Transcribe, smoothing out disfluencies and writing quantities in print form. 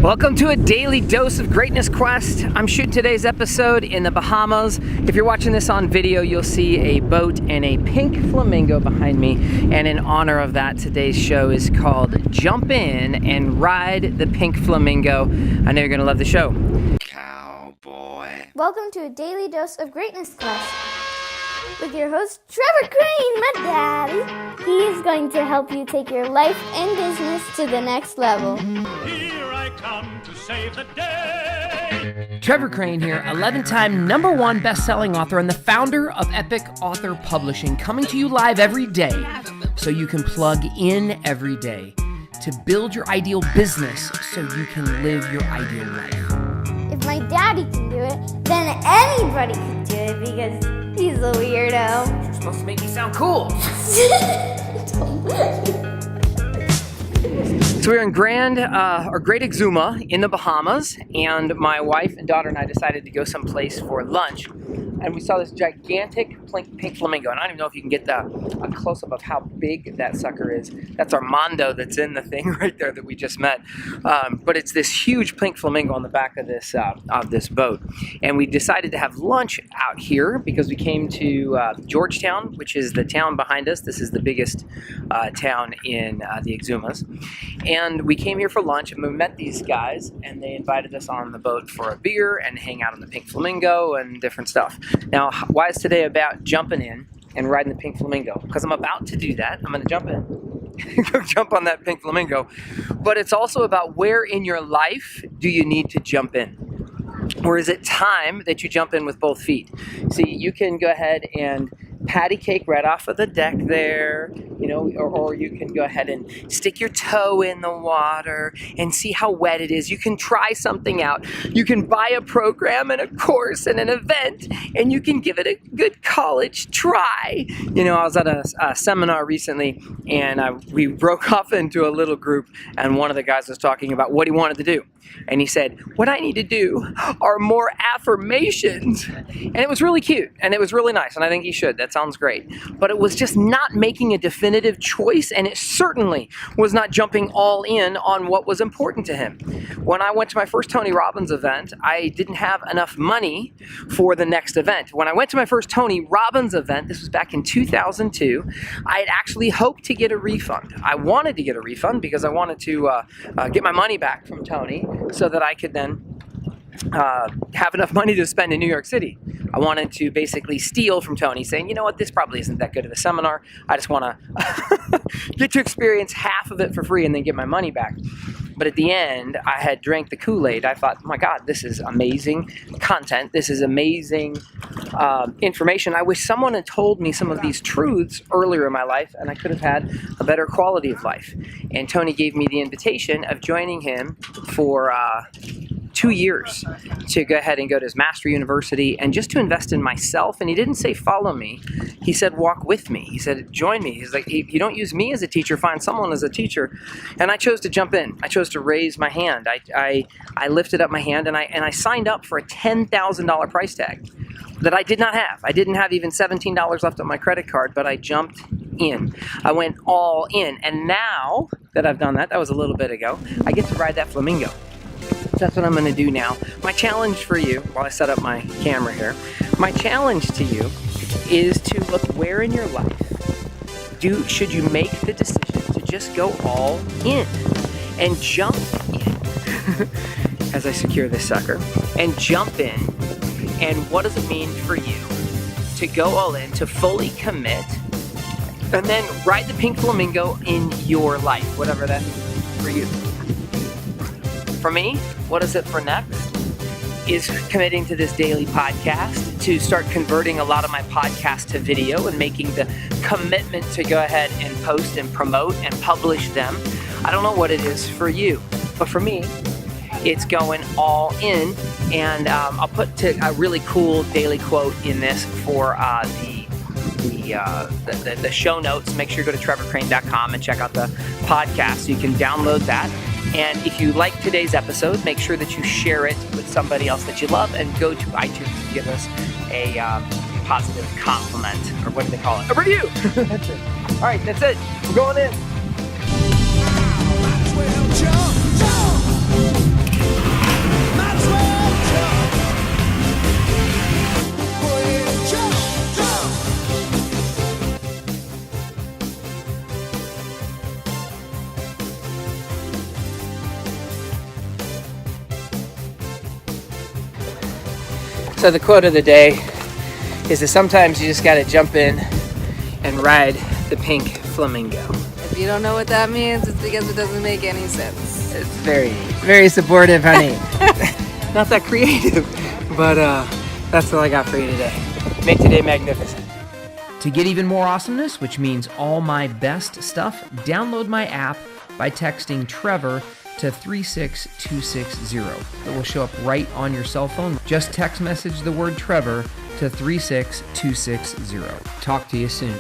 Welcome to a daily dose of greatness quest. I'm shooting today's episode in the Bahamas. If you're watching this on video, you'll see a boat and a pink flamingo behind me. And in honor of that, today's show is called Jump In and Ride the Pink Flamingo. I know you're gonna love the show. Cowboy. Welcome to a daily dose of greatness quest with your host, Trevor Crane, my daddy. He is going to help you take your life and business to the next level. Here I come to save the day. Trevor Crane here, 11-time #1 best-selling author and the founder of Epic Author Publishing, coming to you live every day so you can plug in every day to build your ideal business so you can live your ideal life. If my daddy can do it, then anybody can do it because he's a weirdo. You're supposed to make me sound cool. So we're in Great Exuma in the Bahamas, and my wife and daughter and I decided to go someplace for lunch, and we saw this gigantic pink flamingo, and I don't even know if you can get a close-up of how big that sucker is. That's Armando that's in the thing right there that we just met, but it's this huge pink flamingo on the back of this boat, and we decided to have lunch out here because we came to Georgetown, which is the town behind us. This is the biggest town in the Exumas. And we came here for lunch, and we met these guys, and they invited us on the boat for a beer and hang out on the pink flamingo and different stuff. Now, why is today about jumping in and riding the pink flamingo? Because I'm about to do that. I'm going to jump in, go jump on that pink flamingo. But it's also about where in your life do you need to jump in? Or is it time that you jump in with both feet? See, you can go ahead and patty cake right off of the deck there, or you can go ahead and stick your toe in the water and see how wet it is. You can try something out. You can buy a program and a course and an event, and you can give it a good college try. I was at a seminar recently, and we broke off into a little group, and one of the guys was talking about what he wanted to do. And he said, what I need to do are more affirmations. And it was really cute, and it was really nice, and I think he should. That sounds great. But it was just not making a definitive choice, and it certainly was not jumping all in on what was important to him. When I went to my first Tony Robbins event, I didn't have enough money for the next event. When I went to my first Tony Robbins event, this was back in 2002, I had actually hoped to get a refund. I wanted to get a refund because I wanted to get my money back from Tony, so that I could then have enough money to spend in New York City. I wanted to basically steal from Tony, saying, you know what, this probably isn't that good of a seminar. I just want to get to experience half of it for free and then get my money back. But at the end, I had drank the Kool-Aid. I thought, my God, this is amazing content. This is amazing information. I wish someone had told me some of these truths earlier in my life, and I could have had a better quality of life. And Tony gave me the invitation of joining him for 2 years to go ahead and go to his master university and just to invest in myself. And he didn't say follow me. He said walk with me. He said join me. He's like, you don't use me as a teacher, find someone as a teacher. And I chose to jump in. I chose to raise my hand. I lifted up my hand and I signed up for a $10,000 price tag that I did not have. I didn't have even $17 left on my credit card, but I jumped in. I went all in. And now that I've done that, that was a little bit ago, I get to ride that flamingo. That's what I'm going to do now. My challenge for you, while I set up my camera here, my challenge to you is to look where in your life should you make the decision to just go all in and jump in as I secure this sucker and jump in. And what does it mean for you to go all in, to fully commit, and then ride the pink flamingo in your life, whatever that means for you. For me, what is it for next is committing to this daily podcast, to start converting a lot of my podcasts to video and making the commitment to go ahead and post and promote and publish them. I don't know what it is for you, but for me, it's going all in. And I'll put a really cool daily quote in this for the show notes. Make sure you go to trevorcrane.com and check out the podcast so you can download that. And if you like today's episode, make sure that you share it with somebody else that you love, and go to iTunes and give us a positive compliment, or what do they call it? A review! That's it. All right, that's it. We're going in. Well, jump, jump. So the quote of the day is that sometimes you just gotta jump in and ride the pink flamingo. If you don't know what that means, it's because it doesn't make any sense. It's very, very supportive, honey. Not that creative, but that's all I got for you today. Make today magnificent. To get even more awesomeness, which means all my best stuff, download my app by texting Trevor to 36260. It will show up right on your cell phone. Just text message the word Trevor to 36260. Talk to you soon.